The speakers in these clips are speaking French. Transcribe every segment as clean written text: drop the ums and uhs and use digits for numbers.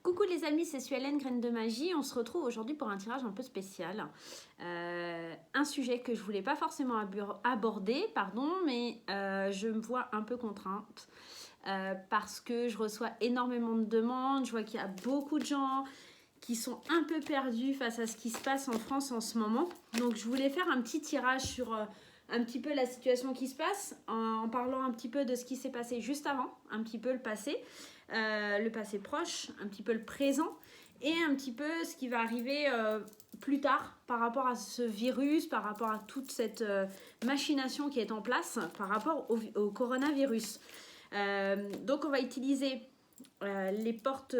Coucou les amis, c'est Suellen, Graine de Magie. On se retrouve aujourd'hui pour un tirage un peu spécial. Un sujet que je voulais pas forcément aborder, mais je me vois un peu contrainte parce que je reçois énormément de demandes. Je vois qu'il y a beaucoup de gens qui sont un peu perdus face à ce qui se passe en France en ce moment. Donc je voulais faire un petit tirage sur un petit peu la situation qui se passe en parlant un petit peu de ce qui s'est passé juste avant, un petit peu le passé proche, un petit peu le présent et un petit peu ce qui va arriver plus tard par rapport à ce virus, par rapport à toute cette machination qui est en place par rapport au coronavirus. Donc on va utiliser les portes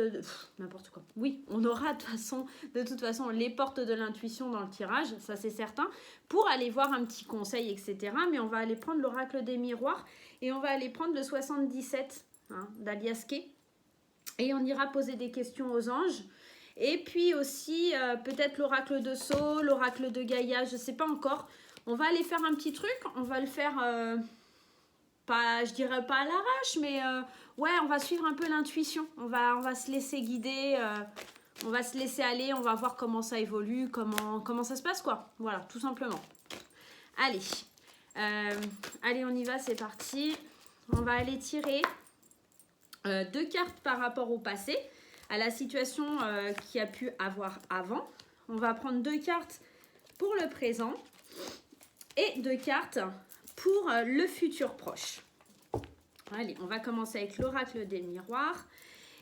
n'importe quoi. Oui, on aura de toute façon les portes de l'intuition dans le tirage, ça c'est certain, pour aller voir un petit conseil, etc. Mais on va aller prendre l'oracle des miroirs et on va aller prendre le 77 d'Alias Kay. Et on ira poser des questions aux anges. Et puis aussi, peut-être l'oracle de Sceaux, l'oracle de Gaïa, je ne sais pas encore. On va aller faire un petit truc. On va le faire, pas, je dirais pas à l'arrache, mais ouais, on va suivre un peu l'intuition. On va se laisser guider, on va se laisser aller, on va voir comment ça évolue, comment ça se passe, quoi. Voilà, tout simplement. Allez, allez, on y va, c'est parti. On va aller tirer... deux cartes par rapport au passé, à la situation qu'il y a pu avoir avant. On va prendre deux cartes pour le présent et deux cartes pour le futur proche. Allez, on va commencer avec l'oracle des miroirs.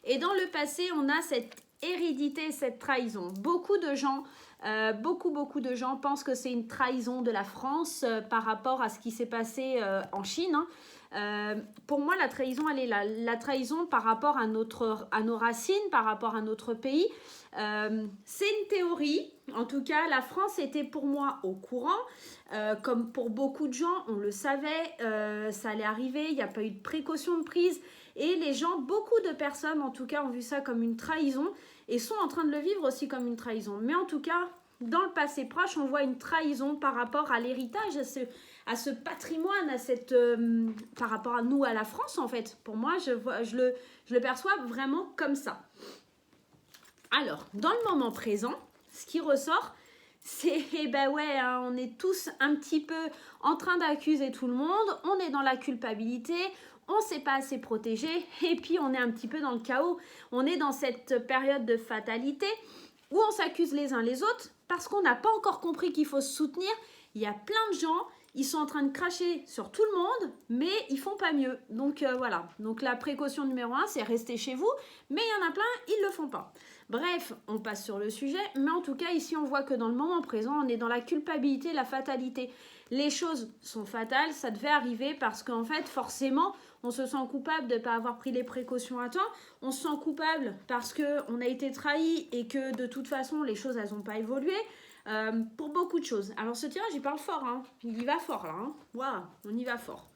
Et dans le passé, on a cette hérédité, cette trahison. Beaucoup de gens pensent que c'est une trahison de la France par rapport à ce qui s'est passé en Chine. Pour moi, la trahison, elle est là. La trahison par rapport à nos racines, par rapport à notre pays. C'est une théorie. En tout cas, la France était pour moi au courant. Comme pour beaucoup de gens, on le savait, ça allait arriver. Il n'y a pas eu de précaution de prise. Et les gens, beaucoup de personnes en tout cas, ont vu ça comme une trahison et sont en train de le vivre aussi comme une trahison. Mais en tout cas, dans le passé proche, on voit une trahison par rapport à l'héritage, à ce patrimoine, par rapport à nous, à la France en fait. Pour moi, je le perçois vraiment comme ça. Alors, dans le moment présent, ce qui ressort, c'est, on est tous un petit peu en train d'accuser tout le monde, on est dans la culpabilité, on ne s'est pas assez protégé et puis on est un petit peu dans le chaos. On est dans cette période de fatalité où on s'accuse les uns les autres parce qu'on n'a pas encore compris qu'il faut se soutenir. Il y a plein de gens, ils sont en train de cracher sur tout le monde, mais ils font pas mieux. Donc voilà, donc la précaution numéro 1, c'est rester chez vous, mais il y en a plein, ils le font pas. Bref, on passe sur le sujet, mais en tout cas, ici, on voit que dans le moment présent, on est dans la culpabilité, la fatalité. Les choses sont fatales, ça devait arriver parce qu'en fait, forcément, on se sent coupable de ne pas avoir pris les précautions à temps. On se sent coupable parce qu'on a été trahi et que de toute façon, les choses, elles n'ont pas évolué. Pour beaucoup de choses. Alors, ce tirage, il parle fort. Hein. Il y va fort, là. Hein. Waouh, on y va fort.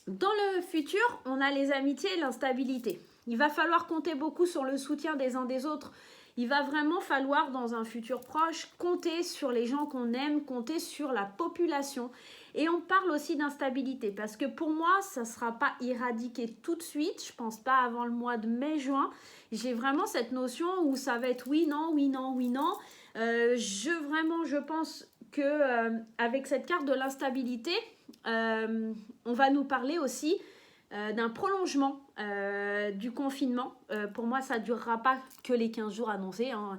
Dans le futur, on a les amitiés et l'instabilité. Il va falloir compter beaucoup sur le soutien des uns des autres. Il va vraiment falloir, dans un futur proche, compter sur les gens qu'on aime, compter sur la population. Et on parle aussi d'instabilité, parce que pour moi, ça ne sera pas éradiqué tout de suite. Je ne pense pas avant le mois de mai-juin. J'ai vraiment cette notion où ça va être oui, non, oui, non, oui, non. Je pense qu'avec cette carte de l'instabilité, on va nous parler aussi d'un prolongement du confinement. Pour moi, ça ne durera pas que les 15 jours annoncés. Hein.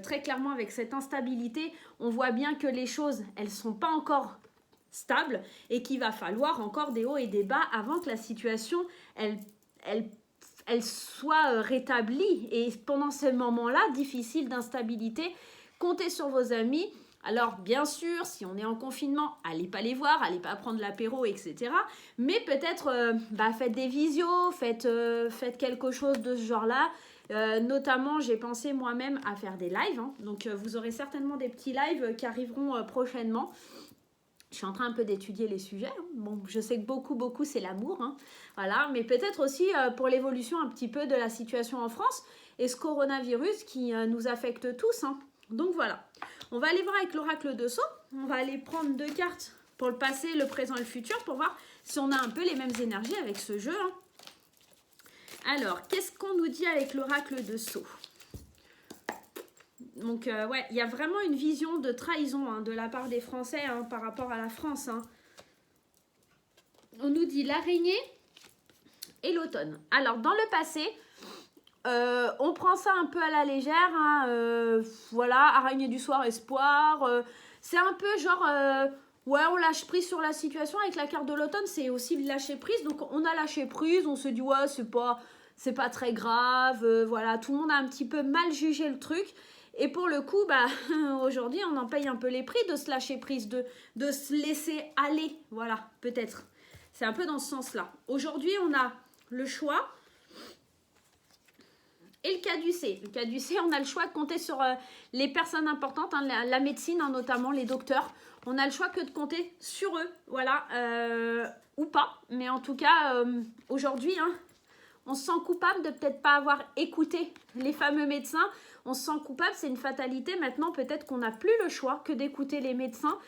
Très clairement, avec cette instabilité, on voit bien que les choses, elles ne sont pas encore stables et qu'il va falloir encore des hauts et des bas avant que la situation, elle soit rétablie. Et pendant ce moment-là, difficile d'instabilité, comptez sur vos amis. Alors, bien sûr, si on est en confinement, allez pas les voir, allez pas prendre l'apéro, etc. Mais peut-être, faites des visios, faites quelque chose de ce genre-là. Notamment, j'ai pensé moi-même à faire des lives. Hein. Donc, vous aurez certainement des petits lives qui arriveront prochainement. Je suis en train un peu d'étudier les sujets. Hein. Bon, je sais que beaucoup, c'est l'amour. Hein. Voilà, mais peut-être aussi pour l'évolution un petit peu de la situation en France et ce coronavirus qui nous affecte tous. Hein. Donc, voilà. On va aller voir avec l'oracle de Sceaux. On va aller prendre deux cartes pour le passé, le présent et le futur pour voir si on a un peu les mêmes énergies avec ce jeu. Hein. Alors, qu'est-ce qu'on nous dit avec l'oracle de Sceaux? Donc, ouais, il y a vraiment une vision de trahison hein, de la part des Français hein, par rapport à la France. Hein. On nous dit l'araignée et l'automne. Alors, dans le passé, on prend ça un peu à la légère. Hein, voilà, araignée du soir, espoir. C'est un peu genre... ouais, on lâche prise sur la situation. Avec la carte de l'automne, c'est aussi le lâcher prise. Donc, on a lâché prise. On se dit, ouais, c'est pas très grave. Voilà, tout le monde a un petit peu mal jugé le truc. Et pour le coup, bah, aujourd'hui, on en paye un peu les prix de se lâcher prise, de se laisser aller. Voilà, peut-être. C'est un peu dans ce sens-là. Aujourd'hui, on a le choix et le caducé. Le caducé, on a le choix de compter sur les personnes importantes, hein, la médecine, hein, notamment les docteurs. On a le choix que de compter sur eux, voilà, ou pas. Mais en tout cas, aujourd'hui, hein, on se sent coupable de peut-être pas avoir écouté les fameux médecins. On se sent coupable, c'est une fatalité. Maintenant, peut-être qu'on n'a plus le choix que d'écouter les médecins.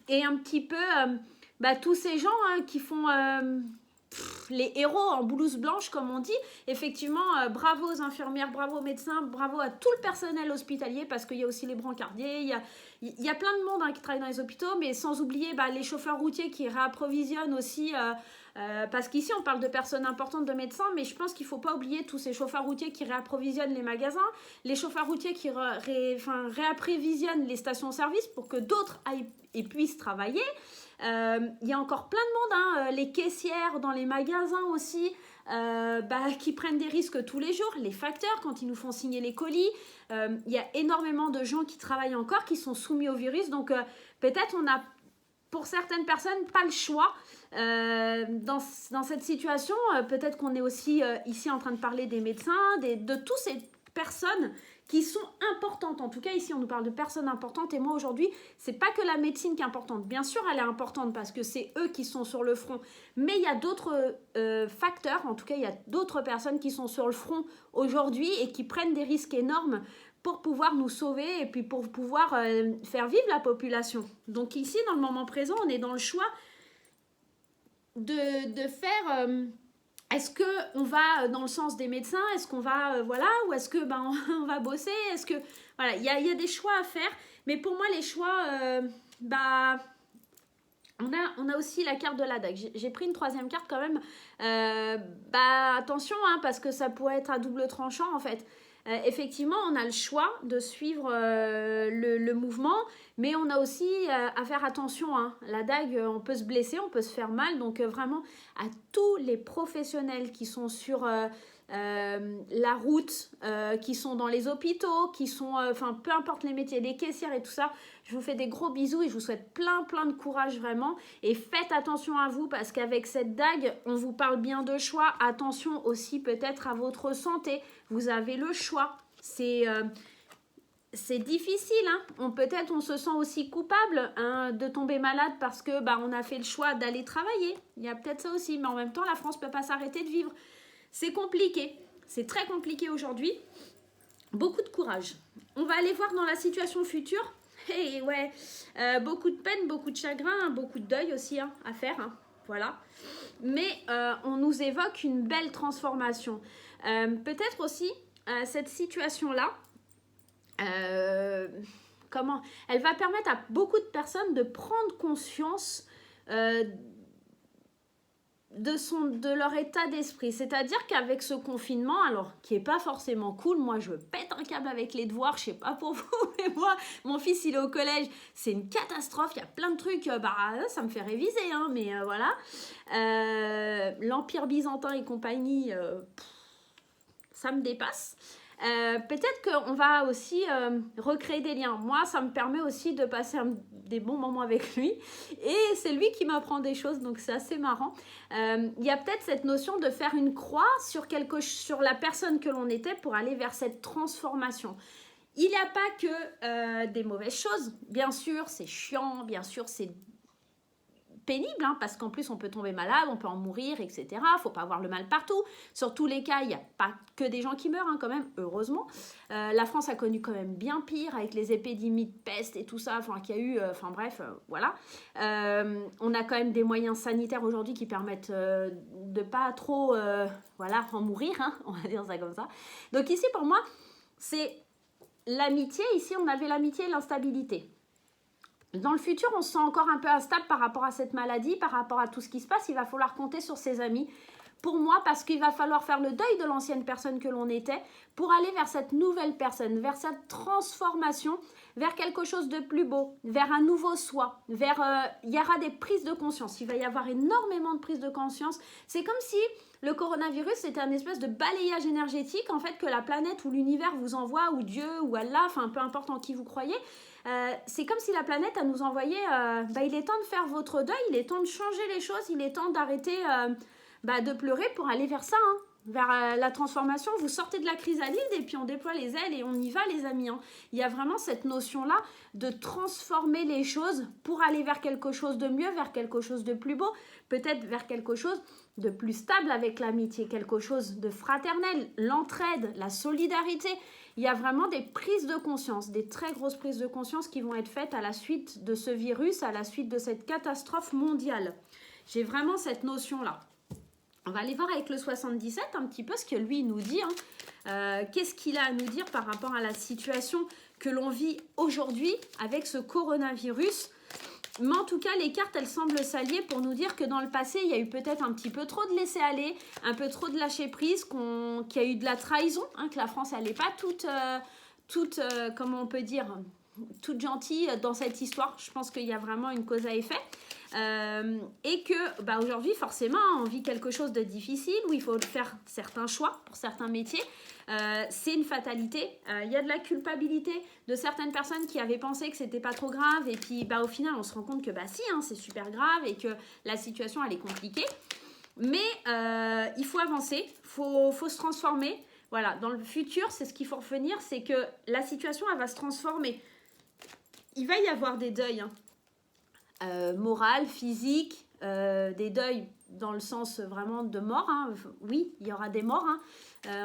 Et un petit peu, tous ces gens hein, qui font les héros en blouse blanche, comme on dit. Effectivement, bravo aux infirmières, bravo aux médecins, bravo à tout le personnel hospitalier, parce qu'il y a aussi les brancardiers, il y a plein de monde hein, qui travaille dans les hôpitaux, mais sans oublier les chauffeurs routiers qui réapprovisionnent aussi... parce qu'ici on parle de personnes importantes, de médecins, mais je pense qu'il ne faut pas oublier tous ces chauffeurs routiers qui réapprovisionnent les magasins, les chauffeurs routiers qui réapprovisionnent les stations-service pour que d'autres aillent et puissent travailler. Il y a encore plein de monde, hein, les caissières dans les magasins aussi, qui prennent des risques tous les jours, les facteurs quand ils nous font signer les colis. Il y a énormément de gens qui travaillent encore, qui sont soumis au virus, donc peut-être on a pour certaines personnes pas le choix dans cette situation. Peut-être qu'on est aussi ici en train de parler des médecins, de toutes ces personnes qui sont importantes. En tout cas, ici, on nous parle de personnes importantes. Et moi, aujourd'hui, c'est pas que la médecine qui est importante. Bien sûr, elle est importante parce que c'est eux qui sont sur le front. Mais il y a d'autres facteurs. En tout cas, il y a d'autres personnes qui sont sur le front aujourd'hui et qui prennent des risques énormes pour pouvoir nous sauver et puis pour pouvoir faire vivre la population. Donc ici, dans le moment présent, on est dans le choix de faire... est-ce qu'on va dans le sens des médecins? Est-ce qu'on va, voilà, ou est-ce que on va bosser? Est-ce que, voilà, il y a des choix à faire. Mais pour moi, les choix, on a aussi la carte de la dague. J'ai pris une troisième carte quand même. Attention, hein, parce que ça pourrait être à double tranchant, en fait. Effectivement, on a le choix de suivre le mouvement, mais on a aussi à faire attention. Hein. La dague, on peut se blesser, on peut se faire mal. Donc vraiment, à tous les professionnels qui sont sur la route, qui sont dans les hôpitaux, qui sont, peu importe les métiers, les caissières et tout ça, je vous fais des gros bisous et je vous souhaite plein de courage vraiment. Et faites attention à vous parce qu'avec cette dague, on vous parle bien de choix. Attention aussi peut-être à votre santé. Vous avez le choix. C'est difficile. Hein. Peut-être on se sent aussi coupable hein, de tomber malade parce que on a fait le choix d'aller travailler. Il y a peut-être ça aussi. Mais en même temps, la France ne peut pas s'arrêter de vivre. C'est compliqué. C'est très compliqué aujourd'hui. Beaucoup de courage. On va aller voir dans la situation future. Et ouais, beaucoup de peine, beaucoup de chagrin, beaucoup de deuil aussi hein, à faire. Hein, voilà. Mais on nous évoque une belle transformation. Peut-être aussi cette situation-là, elle va permettre à beaucoup de personnes de prendre conscience de leur état d'esprit. C'est-à-dire qu'avec ce confinement, alors qui est pas forcément cool, moi je pète un câble avec les devoirs, je sais pas pour vous, mais moi, mon fils il est au collège, c'est une catastrophe, il y a plein de trucs, ça me fait réviser, hein, mais voilà. L'Empire byzantin et compagnie, ça me dépasse. Peut-être qu'on va aussi recréer des liens. Moi, ça me permet aussi de passer des bons moments avec lui. Et c'est lui qui m'apprend des choses, donc c'est assez marrant. Il y a peut-être cette notion de faire une croix sur la personne que l'on était pour aller vers cette transformation. Il n'y a pas que des mauvaises choses. Bien sûr, c'est chiant. Bien sûr, c'est pénible, hein, parce qu'en plus on peut tomber malade, on peut en mourir, etc. Il ne faut pas avoir le mal partout. Sur tous les cas, il n'y a pas que des gens qui meurent, hein, quand même, heureusement. La France a connu quand même bien pire avec les épidémies de peste et tout ça, qu'il y a eu, bref, voilà. On a quand même des moyens sanitaires aujourd'hui qui permettent de pas trop en mourir, hein, on va dire ça comme ça. Donc ici, pour moi, c'est l'amitié. Ici, on avait l'amitié et l'instabilité. Dans le futur, on se sent encore un peu instable par rapport à cette maladie, par rapport à tout ce qui se passe. Il va falloir compter sur ses amis. Pour moi, parce qu'il va falloir faire le deuil de l'ancienne personne que l'on était pour aller vers cette nouvelle personne, vers cette transformation, vers quelque chose de plus beau, vers un nouveau soi, il y aura des prises de conscience. Il va y avoir énormément de prises de conscience. C'est comme si le coronavirus, c'était un espèce de balayage énergétique, en fait, que la planète ou l'univers vous envoie, ou Dieu, ou Allah, peu importe en qui vous croyez. C'est comme si la planète a nous envoyé, il est temps de faire votre deuil, il est temps de changer les choses, il est temps d'arrêter de pleurer pour aller vers ça, hein, vers la transformation. Vous sortez de la chrysalide et puis on déploie les ailes et on y va, les amis, hein. Il y a vraiment cette notion-là de transformer les choses pour aller vers quelque chose de mieux, vers quelque chose de plus beau, peut-être vers quelque chose de plus stable avec l'amitié, quelque chose de fraternel, l'entraide, la solidarité. Il y a vraiment des prises de conscience, des très grosses prises de conscience qui vont être faites à la suite de ce virus, à la suite de cette catastrophe mondiale. J'ai vraiment cette notion-là. On va aller voir avec le 77 un petit peu ce que lui nous dit. Hein. Qu'est-ce qu'il a à nous dire par rapport à la situation que l'on vit aujourd'hui avec ce coronavirus. Mais en tout cas, les cartes, elles semblent s'allier pour nous dire que dans le passé, il y a eu peut-être un petit peu trop de laisser-aller, un peu trop de lâcher-prise, qu'il y a eu de la trahison, hein, que la France, elle n'est pas toute comment on peut dire, toute gentille dans cette histoire. Je pense qu'il y a vraiment une cause à effet. Et que aujourd'hui, forcément, on vit quelque chose de difficile où il faut faire certains choix pour certains métiers. C'est une fatalité. Il y a de la culpabilité de certaines personnes qui avaient pensé que c'était pas trop grave et puis au final on se rend compte que si, hein, c'est super grave et que la situation elle est compliquée. Mais il faut avancer, faut se transformer. Voilà, dans le futur, c'est ce qu'il faut revenir, c'est que la situation elle va se transformer. Il va y avoir des deuils, hein. Moral, physique, des deuils dans le sens vraiment de mort, hein. Oui, il y aura des morts, hein.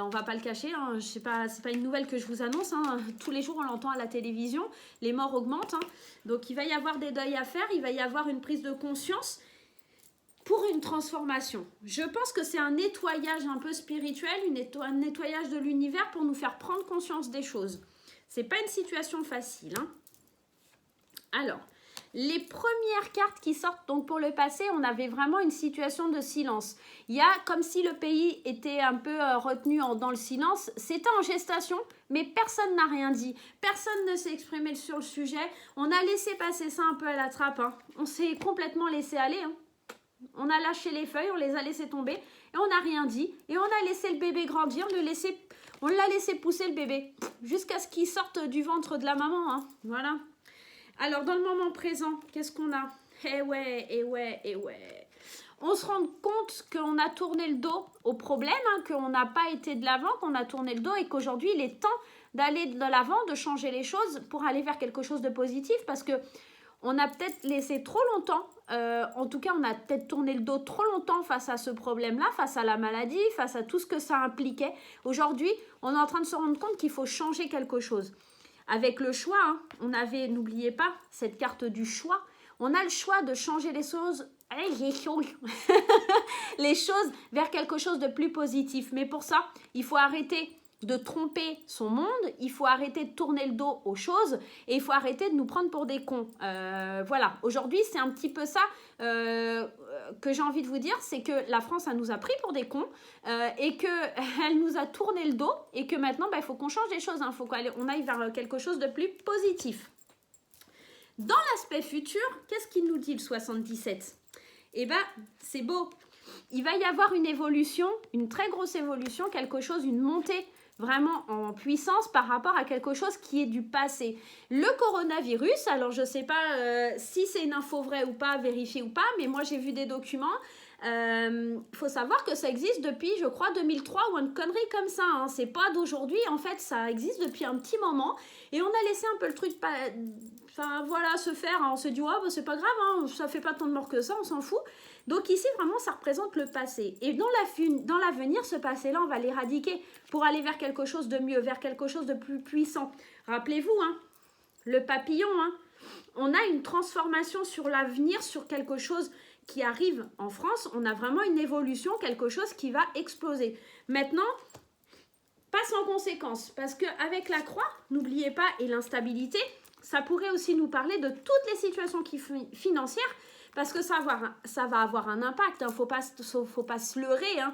On va pas le cacher, hein. C'est pas une nouvelle que je vous annonce, hein. Tous les jours on l'entend à la télévision, les morts augmentent, hein. Donc il va y avoir des deuils à faire, il va y avoir une prise de conscience pour une transformation. Je pense que c'est un nettoyage un peu spirituel, un nettoyage de l'univers pour nous faire prendre conscience des choses. C'est pas une situation facile, hein. Alors, les premières cartes qui sortent donc pour le passé, on avait vraiment une situation de silence. Il y a comme si le pays était un peu retenu dans le silence. C'était en gestation, mais personne n'a rien dit. Personne ne s'est exprimé sur le sujet. On a laissé passer ça un peu à la trappe, hein. On s'est complètement laissé aller, hein. On a lâché les feuilles, on les a laissées tomber et on n'a rien dit. Et on a laissé le bébé grandir, on l'a laissé pousser le bébé jusqu'à ce qu'il sorte du ventre de la maman, hein. Voilà. Alors, dans le moment présent, qu'est-ce qu'on a? Eh ouais. On se rend compte qu'on a tourné le dos au problème, hein, qu'on n'a pas été de l'avant, qu'on a tourné le dos et qu'aujourd'hui, il est temps d'aller de l'avant, de changer les choses pour aller vers quelque chose de positif parce que on a peut-être laissé trop longtemps, en tout cas, on a peut-être tourné le dos trop longtemps face à ce problème-là, face à la maladie, face à tout ce que ça impliquait. Aujourd'hui, on est en train de se rendre compte qu'il faut changer quelque chose. Avec le choix, hein, on avait, n'oubliez pas, cette carte du choix. On a le choix de changer les choses, les choses vers quelque chose de plus positif. Mais pour ça, il faut arrêter de tromper son monde, il faut arrêter de tourner le dos aux choses et il faut arrêter de nous prendre pour des cons. Voilà, aujourd'hui, c'est un petit peu ça que j'ai envie de vous dire, c'est que la France, elle nous a pris pour des cons et qu'elle nous a tourné le dos et que maintenant, il faut qu'on change les choses, hein, faut qu'on aille vers quelque chose de plus positif. Dans l'aspect futur, qu'est-ce qu'il nous dit le 77 ? Eh bien, c'est beau. Il va y avoir une évolution, une très grosse évolution, quelque chose, une montée vraiment en puissance par rapport à quelque chose qui est du passé. Le coronavirus, alors je ne sais pas si c'est une info vraie ou pas, vérifiée ou pas, mais moi j'ai vu des documents. Faut savoir que ça existe depuis, je crois, 2003 ou une connerie comme ça. Hein. C'est pas d'aujourd'hui, en fait, ça existe depuis un petit moment. Et on a laissé un peu le truc, enfin voilà, se faire. Hein. On se dit, ouais, bah, c'est pas grave, hein, ça fait pas tant de morts que ça, on s'en fout. Donc ici, vraiment, ça représente le passé. Et dans l'avenir, ce passé-là, on va l'éradiquer pour aller vers quelque chose de mieux, vers quelque chose de plus puissant. Rappelez-vous, hein, le papillon, hein, on a une transformation sur l'avenir, sur quelque chose qui arrive en France. On a vraiment une évolution, quelque chose qui va exploser. Maintenant, pas sans conséquence, parce qu'avec la croix, n'oubliez pas, et l'instabilité, ça pourrait aussi nous parler de toutes les situations financières, parce que ça va avoir un impact, il ne faut pas se leurrer. Hein.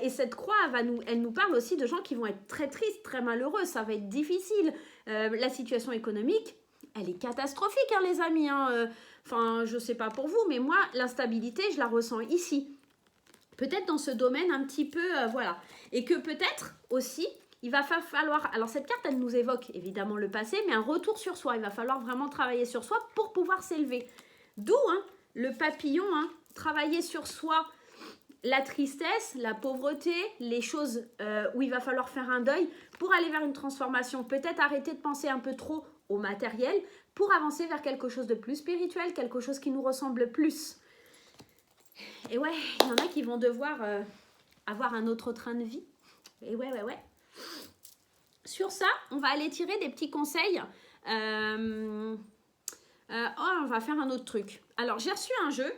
Et cette croix, elle nous parle aussi de gens qui vont être très tristes, très malheureux, ça va être difficile. La situation économique, elle est catastrophique, hein, les amis. Hein. Enfin, je ne sais pas pour vous, mais moi, l'instabilité, je la ressens ici. Peut-être dans ce domaine un petit peu, voilà. Et que peut-être aussi, il va falloir... Alors, cette carte, elle nous évoque évidemment le passé, mais un retour sur soi. Il va falloir vraiment travailler sur soi pour pouvoir s'élever. D'où, hein, le papillon, hein, travailler sur soi, la tristesse, la pauvreté, les choses où il va falloir faire un deuil pour aller vers une transformation. Peut-être arrêter de penser un peu trop au matériel pour avancer vers quelque chose de plus spirituel, quelque chose qui nous ressemble plus. Et ouais, il y en a qui vont devoir avoir un autre train de vie. Et ouais. Sur ça, on va aller tirer des petits conseils. On va faire un autre truc. Alors, j'ai reçu un jeu.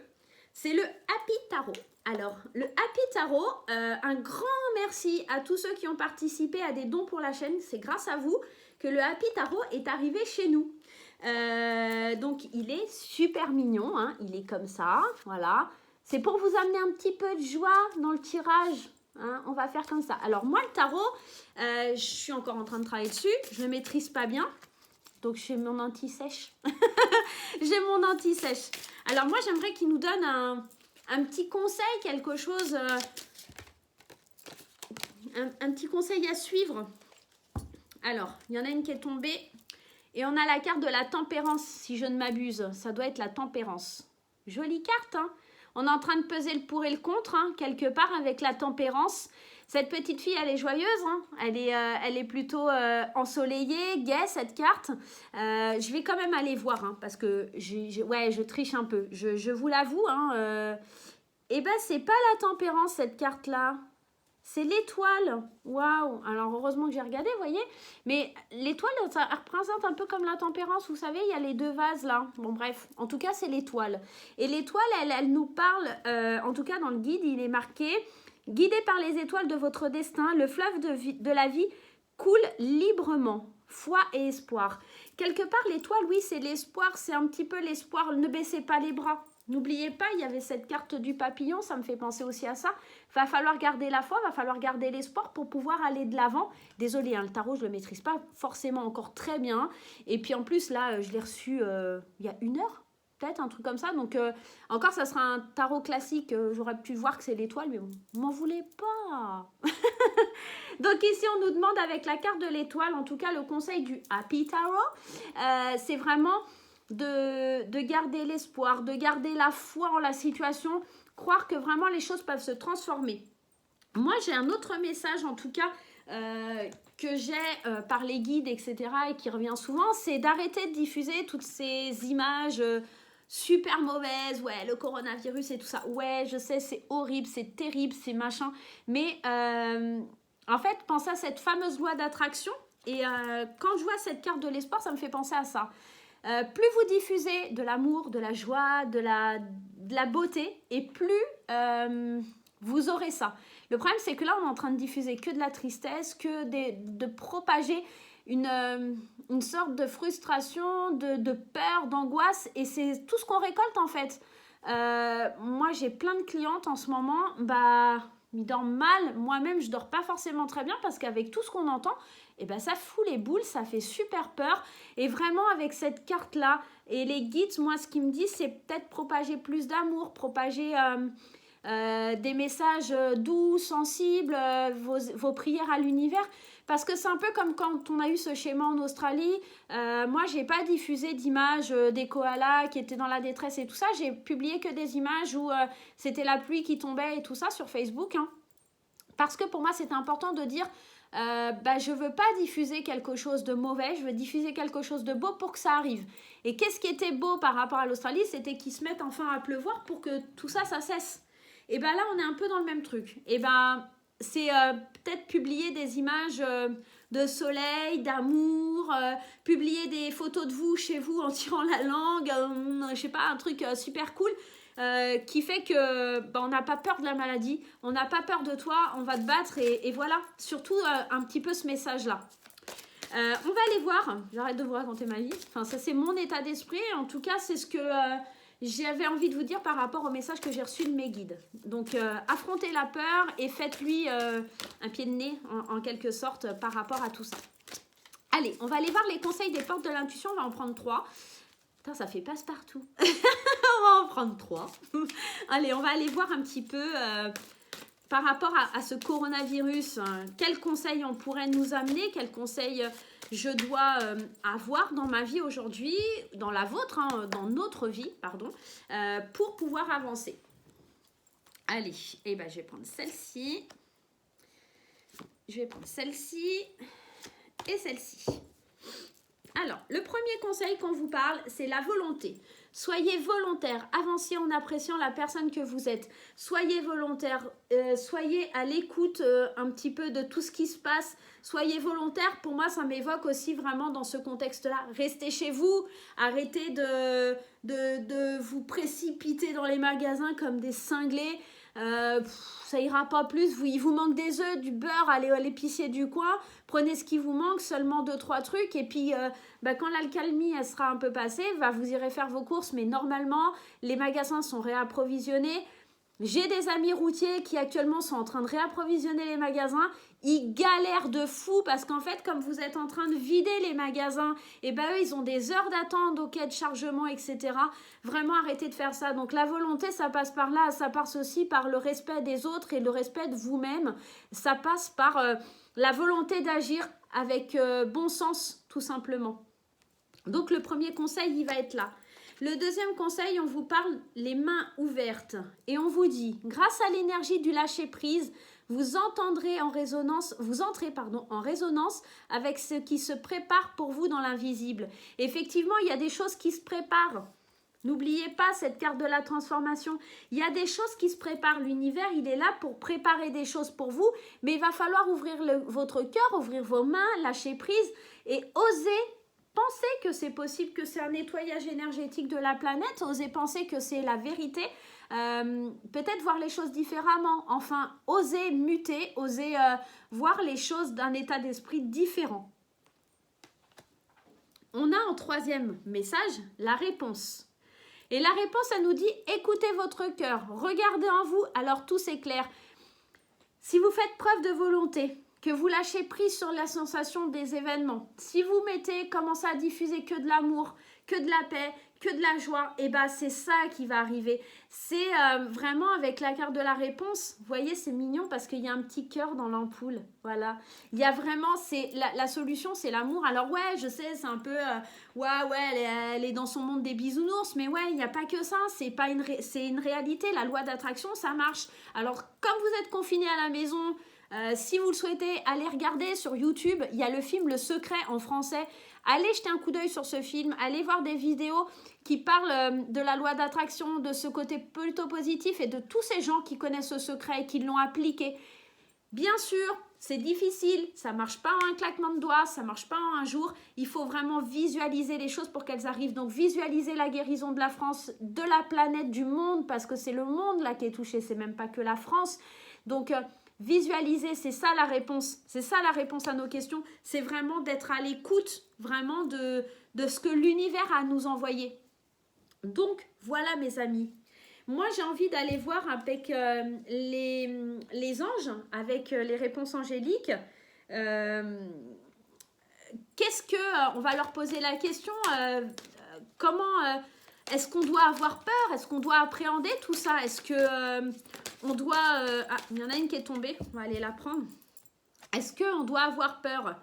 C'est le Happy Tarot. Alors, le Happy Tarot, un grand merci à tous ceux qui ont participé à des dons pour la chaîne. C'est grâce à vous que le Happy Tarot est arrivé chez nous. Donc, il est super mignon. Hein. Il est comme ça. Voilà. C'est pour vous amener un petit peu de joie dans le tirage. Hein. On va faire comme ça. Alors, moi, le tarot, je suis encore en train de travailler dessus. Je ne le maîtrise pas bien. Donc, j'ai mon anti-sèche. J'ai mon anti-sèche. Alors, moi, j'aimerais qu'il nous donne un petit conseil, quelque chose... un petit conseil à suivre. Alors, il y en a une qui est tombée. Et on a la carte de la tempérance, si je ne m'abuse. Ça doit être la tempérance. Jolie carte, hein. On est en train de peser le pour et le contre, hein, quelque part, avec la tempérance. Cette petite fille, elle est joyeuse, hein. Elle est plutôt ensoleillée, gaie, cette carte. Je vais quand même aller voir, hein, parce que je triche un peu. Je vous l'avoue. Hein, et ben, c'est pas la tempérance, cette carte-là. C'est l'étoile. Waouh! Alors, heureusement que j'ai regardé, vous voyez. Mais l'étoile, ça représente un peu comme la tempérance. Vous savez, il y a les deux vases là. Bon, bref. En tout cas, c'est l'étoile. Et l'étoile, elle nous parle, en tout cas dans le guide, il est marqué « Guidé par les étoiles de votre destin, le fleuve de la vie coule librement. Foi et espoir. » Quelque part, l'étoile, oui, c'est l'espoir. C'est un petit peu l'espoir. Ne baissez pas les bras. N'oubliez pas, il y avait cette carte du papillon, ça me fait penser aussi à ça. Va falloir garder la foi, va falloir garder l'espoir pour pouvoir aller de l'avant. Désolée, hein, le tarot, je ne le maîtrise pas forcément encore très bien. Et puis en plus, là, je l'ai reçu il y a 1 heure, peut-être, un truc comme ça. Donc, encore, ça sera un tarot classique. J'aurais pu voir que c'est l'étoile, mais bon, m'en voulez pas. Donc ici, on nous demande avec la carte de l'étoile, en tout cas, le conseil du Happy Tarot. C'est vraiment... de garder l'espoir, de garder la foi en la situation, croire que vraiment les choses peuvent se transformer. Moi, j'ai un autre message, en tout cas, que j'ai par les guides, etc., et qui revient souvent, c'est d'arrêter de diffuser toutes ces images super mauvaises, ouais, le coronavirus et tout ça, ouais, je sais, c'est horrible, c'est terrible, c'est machin, mais en fait, pensez à cette fameuse loi d'attraction, et quand je vois cette carte de l'espoir, ça me fait penser à ça. Plus vous diffusez de l'amour, de la joie, de la beauté, et plus vous aurez ça. Le problème, c'est que là, on est en train de diffuser que de la tristesse, de propager une sorte de frustration, de peur, d'angoisse, et c'est tout ce qu'on récolte, en fait. Moi, j'ai plein de clientes en ce moment, ils dorment mal. Moi-même, je dors pas forcément très bien parce qu'avec tout ce qu'on entend, et ça fout les boules, ça fait super peur. Et vraiment, avec cette carte-là et les guides, moi, ce qui me dit, c'est peut-être propager plus d'amour, propager des messages doux, sensibles, vos prières à l'univers. Parce que c'est un peu comme quand on a eu ce schéma en Australie. Moi, j'ai pas diffusé d'images des koalas qui étaient dans la détresse et tout ça. J'ai publié que des images où c'était la pluie qui tombait et tout ça sur Facebook. Hein. Parce que pour moi, c'est important de dire, je veux pas diffuser quelque chose de mauvais, je veux diffuser quelque chose de beau pour que ça arrive. Et qu'est-ce qui était beau par rapport à l'Australie, c'était qu'ils se mettent enfin à pleuvoir pour que tout ça, ça cesse. Et là, on est un peu dans le même truc. Et c'est peut-être publier des images de soleil, d'amour, publier des photos de vous chez vous en tirant la langue, je sais pas, un truc super cool. Qui fait que on n'a pas peur de la maladie, on n'a pas peur de toi, on va te battre et voilà, surtout un petit peu ce message-là. On va aller voir, j'arrête de vous raconter ma vie, enfin ça c'est mon état d'esprit, en tout cas c'est ce que j'avais envie de vous dire par rapport au message que j'ai reçu de mes guides. Donc affrontez la peur et faites-lui un pied de nez en quelque sorte par rapport à tout ça. Allez, on va aller voir les conseils des portes de l'intuition, on va en prendre 3. Putain, ça fait passe-partout. On va en prendre 3. Allez, on va aller voir un petit peu par rapport à ce coronavirus. Quels conseils on pourrait nous amener? Quels conseils je dois avoir dans ma vie aujourd'hui, dans la vôtre, hein, dans notre vie, pardon, pour pouvoir avancer. Allez, je vais prendre celle-ci. Je vais prendre celle-ci et celle-ci. Alors, le premier conseil qu'on vous parle, c'est la volonté. Soyez volontaire, avancez en appréciant la personne que vous êtes. Soyez volontaire, soyez à l'écoute un petit peu de tout ce qui se passe. Soyez volontaire, pour moi, ça m'évoque aussi vraiment dans ce contexte-là. Restez chez vous, arrêtez de vous précipiter dans les magasins comme des cinglés. Ça ira pas plus, il vous manque des œufs, du beurre, allez à l'épicier du coin, prenez ce qui vous manque, seulement 2-3 trucs et puis quand l'accalmie elle sera un peu passée, vous irez faire vos courses, mais normalement les magasins sont réapprovisionnés. J'ai des amis routiers qui actuellement sont en train de réapprovisionner les magasins. Ils galèrent de fou parce qu'en fait, comme vous êtes en train de vider les magasins, eux, ils ont des heures d'attente au quai de chargement, etc. Vraiment, arrêtez de faire ça. Donc, la volonté, ça passe par là. Ça passe aussi par le respect des autres et le respect de vous-même. Ça passe par la volonté d'agir avec bon sens, tout simplement. Donc, le premier conseil, il va être là. Le deuxième conseil, on vous parle les mains ouvertes et on vous dit, grâce à l'énergie du lâcher-prise, vous entrez en résonance avec ce qui se prépare pour vous dans l'invisible. Effectivement, il y a des choses qui se préparent. N'oubliez pas cette carte de la transformation. Il y a des choses qui se préparent. L'univers, il est là pour préparer des choses pour vous, mais il va falloir ouvrir votre cœur, ouvrir vos mains, lâcher prise et oser penser que c'est possible, que c'est un nettoyage énergétique de la planète, oser penser que c'est la vérité, peut-être voir les choses différemment, enfin, oser muter, oser voir les choses d'un état d'esprit différent. On a en troisième message la réponse. Et la réponse, elle nous dit, écoutez votre cœur, regardez en vous, alors tout s'éclaire. Si vous faites preuve de volonté, que vous lâchez prise sur la sensation des événements, si vous commencez à diffuser que de l'amour, que de la paix, que de la joie, c'est ça qui va arriver. C'est vraiment avec la carte de la réponse, vous voyez, c'est mignon parce qu'il y a un petit cœur dans l'ampoule, voilà. Il y a vraiment, la solution, c'est l'amour. Alors ouais, je sais, c'est un peu, elle est dans son monde des bisounours, mais ouais, il n'y a pas que ça, c'est une réalité, la loi d'attraction, ça marche. Alors, comme vous êtes confinés à la maison, si vous le souhaitez, allez regarder sur YouTube, il y a le film Le Secret en français. Allez jeter un coup d'œil sur ce film, allez voir des vidéos qui parlent de la loi d'attraction, de ce côté plutôt positif et de tous ces gens qui connaissent ce secret et qui l'ont appliqué. Bien sûr, c'est difficile, ça ne marche pas en un claquement de doigts, ça ne marche pas en un jour. Il faut vraiment visualiser les choses pour qu'elles arrivent. Donc visualiser la guérison de la France, de la planète, du monde, parce que c'est le monde là qui est touché, c'est même pas que la France. Donc visualiser, c'est ça la réponse. C'est ça la réponse à nos questions. C'est vraiment d'être à l'écoute vraiment de ce que l'univers a à nous envoyer. Donc, voilà mes amis. Moi, j'ai envie d'aller voir avec les anges, avec les réponses angéliques. On va leur poser la question, comment... est-ce qu'on doit avoir peur? Est-ce qu'on doit appréhender tout ça? Est-ce que on doit... Ah, il y en a une qui est tombée, on va aller la prendre. Est-ce qu'on doit avoir peur?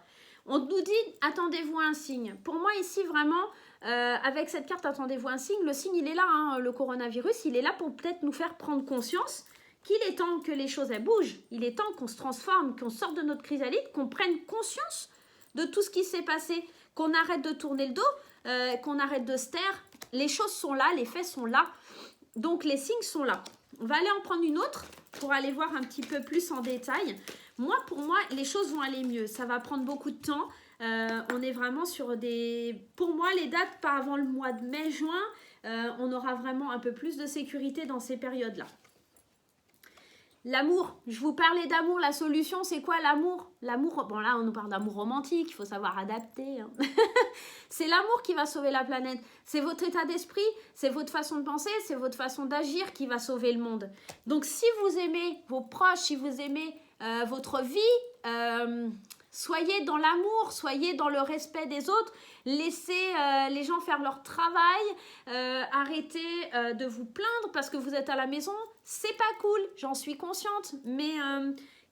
On nous dit, attendez-vous à un signe. Pour moi, ici, vraiment, avec cette carte, attendez-vous à un signe. Le signe, il est là, hein, le coronavirus. Il est là pour peut-être nous faire prendre conscience qu'il est temps que les choses, elles bougent. Il est temps qu'on se transforme, qu'on sorte de notre chrysalide, qu'on prenne conscience de tout ce qui s'est passé, qu'on arrête de tourner le dos, qu'on arrête de se taire. Les choses sont là, les faits sont là. Donc, les signes sont là. On va aller en prendre une autre pour aller voir un petit peu plus en détail. Moi, pour moi, les choses vont aller mieux. Ça va prendre beaucoup de temps. On est vraiment sur des... Pour moi, les dates, pas avant le mois de mai-juin, on aura vraiment un peu plus de sécurité dans ces périodes-là. L'amour, je vous parlais d'amour, la solution c'est quoi l'amour? L'amour, bon là on nous parle d'amour romantique, il faut savoir adapter. Hein. C'est l'amour qui va sauver la planète, c'est votre état d'esprit, c'est votre façon de penser, c'est votre façon d'agir qui va sauver le monde. Donc si vous aimez vos proches, si vous aimez votre vie, soyez dans l'amour, soyez dans le respect des autres, laissez les gens faire leur travail, arrêtez de vous plaindre parce que vous êtes à la maison. C'est pas cool, j'en suis consciente, mais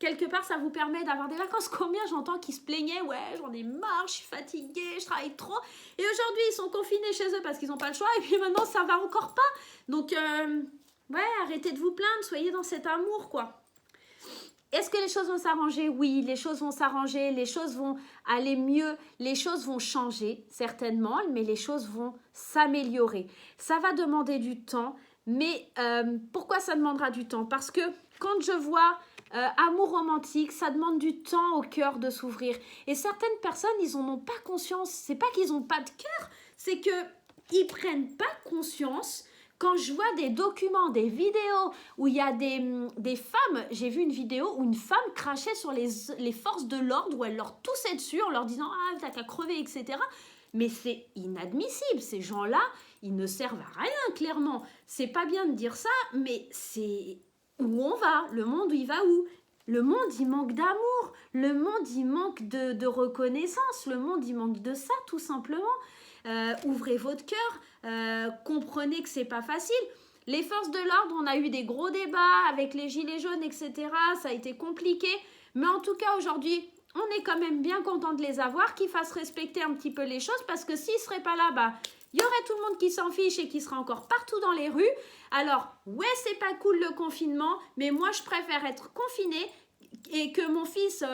quelque part ça vous permet d'avoir des vacances. Combien j'entends qui se plaignaient, ouais j'en ai marre, je suis fatiguée, je travaille trop. Et aujourd'hui ils sont confinés chez eux parce qu'ils n'ont pas le choix et puis maintenant ça va encore pas. Donc ouais, arrêtez de vous plaindre, soyez dans cet amour quoi. Est-ce que les choses vont s'arranger? Oui, les choses vont s'arranger, les choses vont aller mieux, les choses vont changer certainement, mais les choses vont s'améliorer. Ça va demander du temps. Mais pourquoi ça demandera du temps? Parce que quand je vois amour romantique, ça demande du temps au cœur de s'ouvrir. Et certaines personnes, ils n'en ont pas conscience. C'est pas qu'ils n'ont pas de cœur, c'est qu'ils ne prennent pas conscience. Quand je vois des documents, des vidéos où il y a des femmes, j'ai vu une vidéo où une femme crachait sur les forces de l'ordre, où elle leur toussait dessus en leur disant « Ah, t'as qu'à crever, etc. » Mais c'est inadmissible, ces gens-là, ils ne servent à rien, clairement. C'est pas bien de dire ça, mais c'est où on va, le monde, il va où? Le monde, il manque d'amour, le monde, il manque de reconnaissance, le monde, il manque de ça, tout simplement. Ouvrez votre cœur, comprenez que c'est pas facile. Les forces de l'ordre, on a eu des gros débats avec les gilets jaunes, etc. Ça a été compliqué, mais en tout cas, aujourd'hui... On est quand même bien content de les avoir, qu'ils fassent respecter un petit peu les choses, parce que s'ils ne seraient pas là, bah, il y aurait tout le monde qui s'en fiche et qui sera encore partout dans les rues. Alors, ouais, c'est pas cool le confinement, mais moi, je préfère être confinée et que mon fils,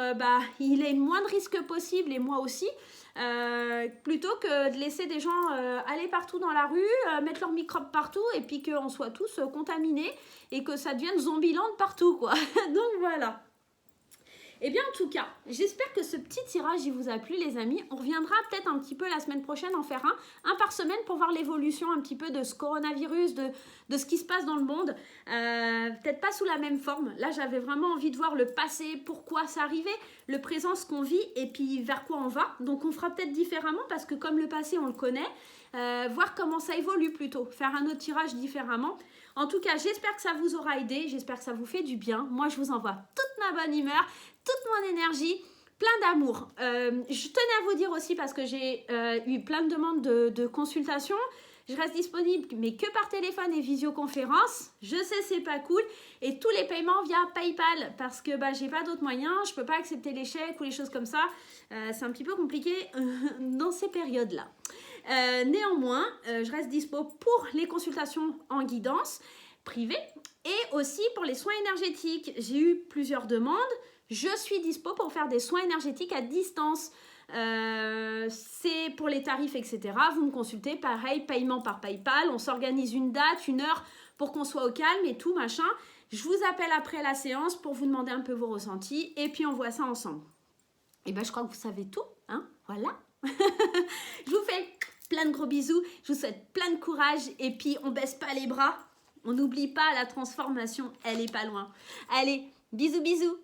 il ait le moins de risques possible, et moi aussi, plutôt que de laisser des gens aller partout dans la rue, mettre leurs microbes partout, et puis qu'on soit tous contaminés, et que ça devienne zombieland partout, quoi. Donc, voilà. Eh bien, en tout cas, j'espère que ce petit tirage, il vous a plu, les amis. On reviendra peut-être un petit peu la semaine prochaine en faire un par semaine pour voir l'évolution un petit peu de ce coronavirus, de ce qui se passe dans le monde. Peut-être pas sous la même forme. Là, j'avais vraiment envie de voir le passé, pourquoi ça arrivait, le présent, ce qu'on vit et puis vers quoi on va. Donc, on fera peut-être différemment parce que comme le passé, on le connaît, voir comment ça évolue plutôt, faire un autre tirage différemment. En tout cas, j'espère que ça vous aura aidé, j'espère que ça vous fait du bien. Moi, je vous envoie toute ma bonne humeur, toute mon énergie, plein d'amour. Je tenais à vous dire aussi, parce que j'ai eu plein de demandes de consultation, je reste disponible, mais que par téléphone et visioconférence. Je sais, c'est pas cool. Et tous les paiements via PayPal, parce que j'ai pas d'autres moyens, je peux pas accepter les chèques ou les choses comme ça. C'est un petit peu compliqué dans ces périodes-là. Néanmoins, je reste dispo pour les consultations en guidance privée et aussi pour les soins énergétiques. J'ai eu plusieurs demandes. Je suis dispo pour faire des soins énergétiques à distance. C'est pour les tarifs, etc. Vous me consultez, pareil, paiement par PayPal. On s'organise une date, une heure pour qu'on soit au calme et tout, machin. Je vous appelle après la séance pour vous demander un peu vos ressentis et puis on voit ça ensemble. Et je crois que vous savez tout, hein, voilà. Je vous fais plein de gros bisous, je vous souhaite plein de courage et puis on baisse pas les bras. On n'oublie pas, la transformation, elle est pas loin. Allez, bisous bisous.